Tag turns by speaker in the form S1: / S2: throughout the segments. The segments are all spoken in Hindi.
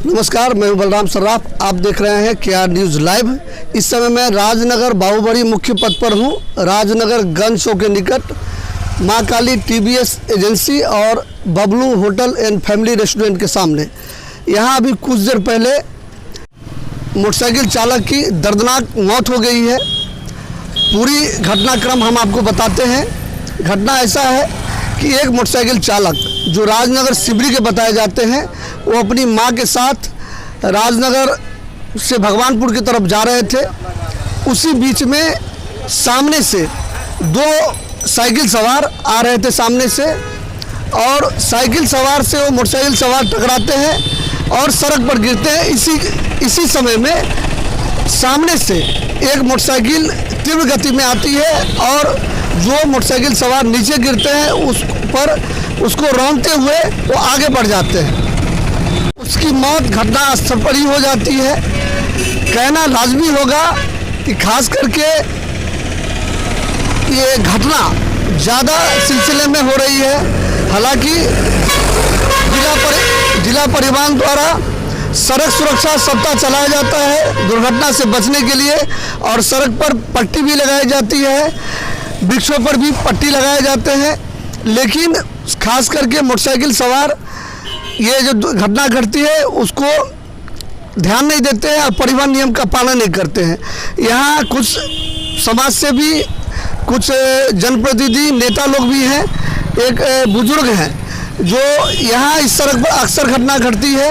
S1: नमस्कार, मैं हूं बलराम सर्राफ। आप देख रहे हैं KR न्यूज़ लाइव। इस समय मैं राजनगर बाहुबड़ी मुख्य पथ पर हूं। राजनगर गन शो के निकट मां काली TVS एजेंसी और Bablu hotel and family restaurant के सामने। यहां अभी कुछ देर पहले मोटरसाइकिल चालक की दर्दनाक मौत हो गई है। पूरी घटनाक्रम हम आपको बताते हैं। घटना ऐसा है कि एक मोटरसाइकिल चालक जो राजनगर सिबरी के बताए जाते हैं, वो अपनी मां के साथ राजनगर से भगवानपुर की तरफ जा रहे थे। उसी बीच में सामने से दो साइकिल सवार आ रहे थे सामने से, और साइकिल सवार से वो मोटरसाइकिल सवार टकराते हैं और सड़क पर गिरते हैं। इसी समय में सामने से एक मोटरसाइकिल तीव्र गति में आती है और जो मोटरसाइकिल सवार नीचे गिरते हैं उसको रौंदते हुए वो आगे बढ़ जाते हैं। उसकी मौत घटना स्थल पर ही हो जाती है। कहना लाजमी होगा कि खास करके ये घटना ज़्यादा सिलसिले में हो रही है। हालांकि जिला परिवहन द्वारा सड़क सुरक्षा सप्ताह चलाया जाता है दुर्घटना से बचने के लिए, और सड़क पर पट्टी भी लगाई जाती है, वृक्षों पर भी पट्टी लगाए जाते हैं। लेकिन खास करके मोटरसाइकिल सवार ये जो घटना घटती है उसको ध्यान नहीं देते हैं और परिवहन नियम का पालन नहीं करते हैं। यहाँ कुछ समाज से भी कुछ जनप्रतिनिधि नेता लोग भी हैं। एक बुजुर्ग हैं जो यहाँ इस सड़क पर अक्सर घटना घटती है।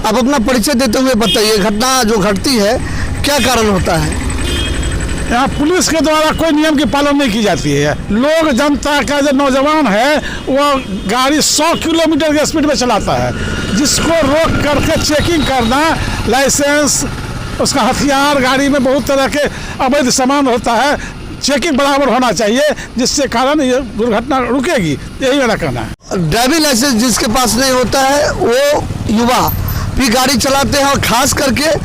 S1: आप अपना परिचय देते हुए बताइए, घटना जो घटती है क्या कारण होता है?
S2: यहाँ पुलिस के द्वारा कोई नियम की पालन नहीं की जाती है। लोग, जनता का जो नौजवान है वो गाड़ी 100 किलोमीटर की स्पीड में चलाता है, जिसको रोक करके चेकिंग करना, लाइसेंस, उसका हथियार, गाड़ी में बहुत तरह के अवैध सामान होता है, चेकिंग बराबर होना चाहिए, जिससे कारण ये दुर्घटना रुकेगी। यही मेरा कहना है।
S1: ड्राइविंग लाइसेंस जिसके पास नहीं होता है वो युवा भी गाड़ी चलाते हैं और खास करके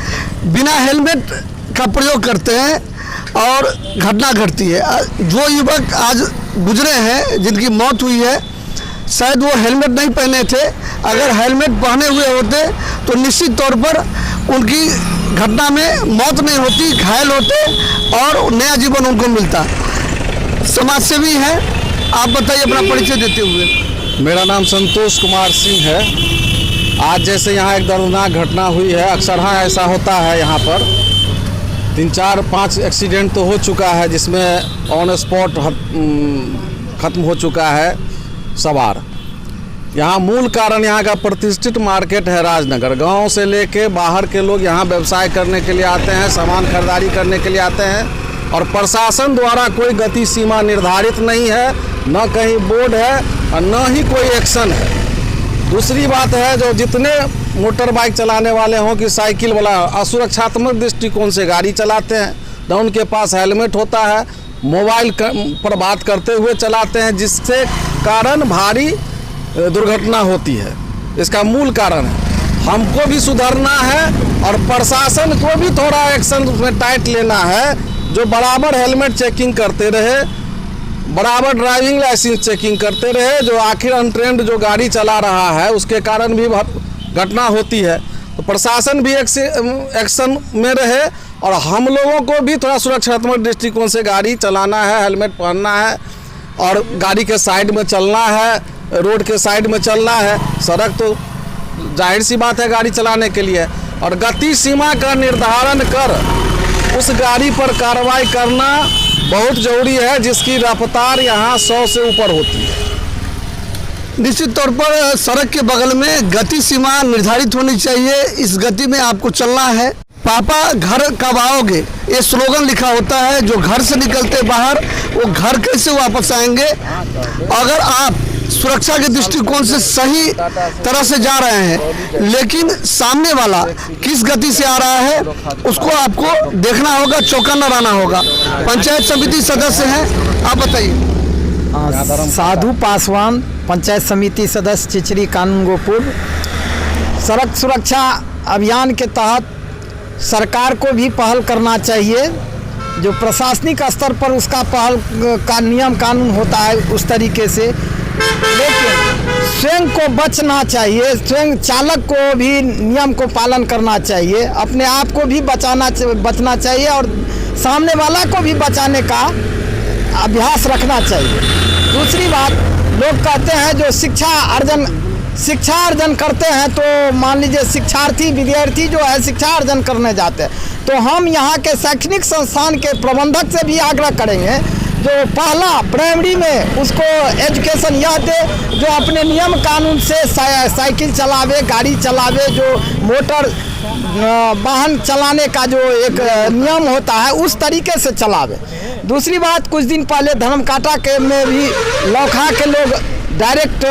S1: बिना हेलमेट का प्रयोग करते हैं और घटना घटती है। जो युवक आज गुजरे हैं, जिनकी मौत हुई है, शायद वो हेलमेट नहीं पहने थे। अगर हेलमेट पहने हुए होते तो निश्चित तौर पर उनकी घटना में मौत नहीं होती, घायल होते और नया जीवन उनको मिलता। समाज सेवी हैं, आप बताइए अपना परिचय देते हुए।
S3: मेरा नाम संतोष कुमार सिंह है। आज जैसे यहाँ एक दर्दनाक घटना हुई है, अक्सर हाँ ऐसा होता है। यहाँ पर 3, 4, 5 एक्सीडेंट तो हो चुका है, जिसमें ऑन स्पॉट ख़त्म हो चुका है सवार। यहाँ मूल कारण यहाँ का प्रतिष्ठित मार्केट है राजनगर। गांव से लेके बाहर के लोग यहाँ व्यवसाय करने के लिए आते हैं, सामान खरीदारी करने के लिए आते हैं, और प्रशासन द्वारा कोई गति सीमा निर्धारित नहीं है, न कहीं बोर्ड है और न ही कोई एक्शन है। दूसरी बात है, जो जितने मोटर बाइक चलाने वाले हों कि साइकिल वाला, असुरक्षात्मक दृष्टिकोण से गाड़ी चलाते हैं, न उनके पास हेलमेट होता है, मोबाइल पर बात करते हुए चलाते हैं, जिससे कारण भारी दुर्घटना होती है। इसका मूल कारण है। हमको भी सुधरना है और प्रशासन को भी थोड़ा एक्शन उसमें टाइट लेना है, जो बराबर हेलमेट चेकिंग करते रहे, बराबर ड्राइविंग लाइसेंस चेकिंग करते रहे। जो आखिर अनट्रेंड जो गाड़ी चला रहा है उसके कारण भी घटना होती है। तो प्रशासन भी एक्शन में रहे और हम लोगों को भी थोड़ा सुरक्षात्मक दृष्टिकोण से गाड़ी चलाना है, हेलमेट पहनना है और गाड़ी के साइड में चलना है, रोड के साइड में चलना है। सड़क तो जाहिर सी बात है गाड़ी चलाने के लिए, और गति सीमा का निर्धारण कर उस गाड़ी पर कार्रवाई करना बहुत ज़रूरी है, जिसकी रफ्तार यहाँ 100 से ऊपर होती है।
S1: निश्चित तौर पर सड़क के बगल में गति सीमा निर्धारित होनी चाहिए। इस गति में आपको चलना है। पापा घर कब आओगे, ये स्लोगन लिखा होता है। जो घर से निकलते बाहर, वो घर कैसे वापस आएंगे? अगर आप सुरक्षा के दृष्टिकोण से सही तरह से जा रहे हैं, लेकिन सामने वाला किस गति से आ रहा है उसको आपको देखना होगा, चौकन्ना रहना होगा। पंचायत समिति सदस्य हैं, आप बताइए।
S4: साधु पासवान, पंचायत समिति सदस्य चिचरी कानूनगोपुर। सड़क सुरक्षा अभियान के तहत सरकार को भी पहल करना चाहिए। जो प्रशासनिक स्तर पर उसका पहल का नियम कानून होता है उस तरीके से, लेकिन स्वयं को बचना चाहिए, स्वयं चालक को भी नियम को पालन करना चाहिए, अपने आप को भी बचना चाहिए और सामने वाला को भी बचाने का अभ्यास रखना चाहिए। दूसरी बात, लोग कहते हैं जो शिक्षा अर्जन करते हैं, तो मान लीजिए शिक्षार्थी विद्यार्थी जो है शिक्षा अर्जन करने जाते हैं, तो हम यहाँ के शैक्षणिक संस्थान के प्रबंधक से भी आग्रह करेंगे जो पहला प्राइमरी में उसको एजुकेशन यह दे जो अपने नियम कानून से साइकिल चलावे, गाड़ी चलावे, जो मोटर वाहन चलाने का जो एक नियम होता है उस तरीके से चलावे। दूसरी बात, कुछ दिन पहले धर्मकाटा के में भी लौखा के लोग डायरेक्ट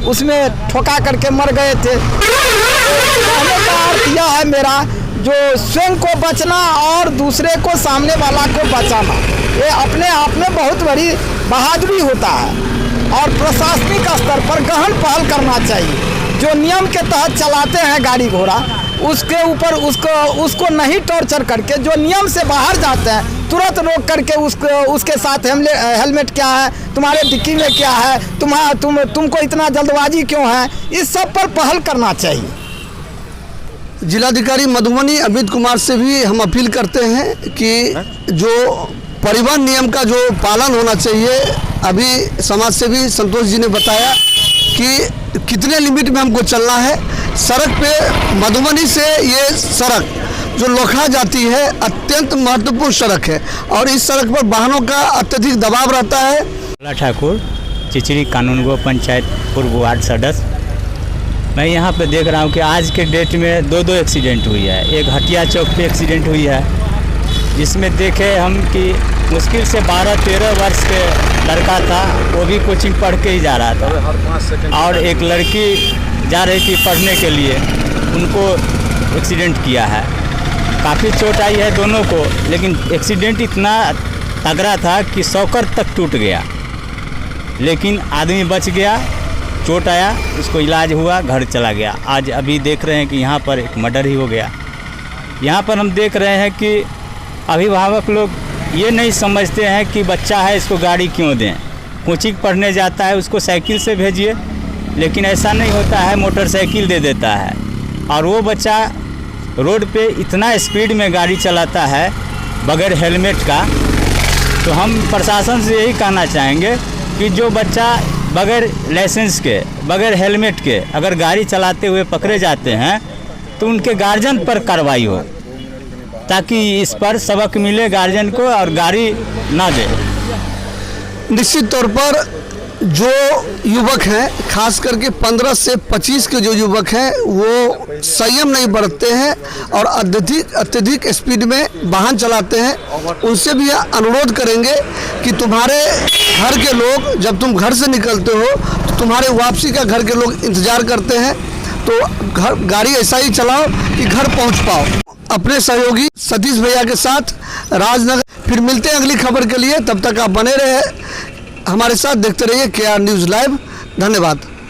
S4: उसमें ठोका करके मर गए थे। कहने का अर्थ यह है मेरा, जो स्वयं को बचना और दूसरे को सामने वाला को बचाना, ये अपने आप में बहुत बड़ी बहादुरी होता है और प्रशासनिक स्तर पर गहन पहल करना चाहिए। जो नियम के तहत चलाते हैं गाड़ी घोड़ा, उसके ऊपर उसको नहीं टॉर्चर करके, जो नियम से बाहर जाते हैं तुरंत रोक करके उसके साथ हेलमेट क्या है, तुम्हारे डिक्की में क्या है, तुमको इतना जल्दबाजी क्यों है, इस सब पर पहल करना चाहिए।
S1: जिलाधिकारी मधुबनी अमित कुमार से भी हम अपील करते हैं कि जो परिवहन नियम का जो पालन होना चाहिए, अभी समाज सेवी संतोष जी ने बताया कि कितने लिमिट में हमको चलना है। सड़क पे मधुबनी से ये सड़क जो लोखा जाती है अत्यंत महत्वपूर्ण सड़क है और इस सड़क पर वाहनों का अत्यधिक दबाव रहता है।
S5: ठाकुर, चिचरी कानूनगो पंचायत पूर्व वार्ड सदस्य। मैं यहाँ पे देख रहा हूँ कि आज के डेट में दो एक्सीडेंट हुई है। एक हटिया चौक पे एक्सीडेंट हुई है जिसमें देखे हम कि मुश्किल से 12-13 वर्ष के लड़का था, वो भी कोचिंग पढ़ के ही जा रहा था और एक लड़की जा रही थी पढ़ने के लिए, उनको एक्सीडेंट किया है। काफ़ी चोट आई है दोनों को, लेकिन एक्सीडेंट इतना तगड़ा था कि शॉकर तक टूट गया, लेकिन आदमी बच गया। चोट आया, उसको इलाज हुआ, घर चला गया। आज अभी देख रहे हैं कि यहाँ पर एक मर्डर ही हो गया। यहाँ पर हम देख रहे हैं कि अभिभावक लोग ये नहीं समझते हैं कि बच्चा है इसको गाड़ी क्यों दें, कोचिंग पढ़ने जाता है उसको साइकिल से भेजिए, लेकिन ऐसा नहीं होता है, मोटरसाइकिल दे देता है और वो बच्चा रोड पे इतना स्पीड में गाड़ी चलाता है बगैर हेलमेट का। तो हम प्रशासन से यही कहना चाहेंगे कि जो बच्चा बगैर लाइसेंस के, बगैर हेलमेट के अगर गाड़ी चलाते हुए पकड़े जाते हैं तो उनके गार्जियन पर कार्रवाई हो, ताकि इस पर सबक मिले गार्जियन को और गाड़ी ना दे।
S1: निश्चित तौर पर जो युवक हैं, खास करके 15 से 25 के जो युवक हैं, वो संयम नहीं बरतते हैं और अत्यधिक स्पीड में वाहन चलाते हैं। उनसे भी अनुरोध करेंगे कि तुम्हारे घर के लोग, जब तुम घर से निकलते हो तो तुम्हारे वापसी का घर के लोग इंतज़ार करते हैं, तो गाड़ी ऐसा ही चलाओ कि घर पहुंच पाओ। अपने सहयोगी सतीश भैया के साथ राजनगर। फिर मिलते हैं अगली खबर के लिए, तब तक आप बने रहे हमारे साथ, देखते रहिए KR न्यूज़ लाइव। धन्यवाद।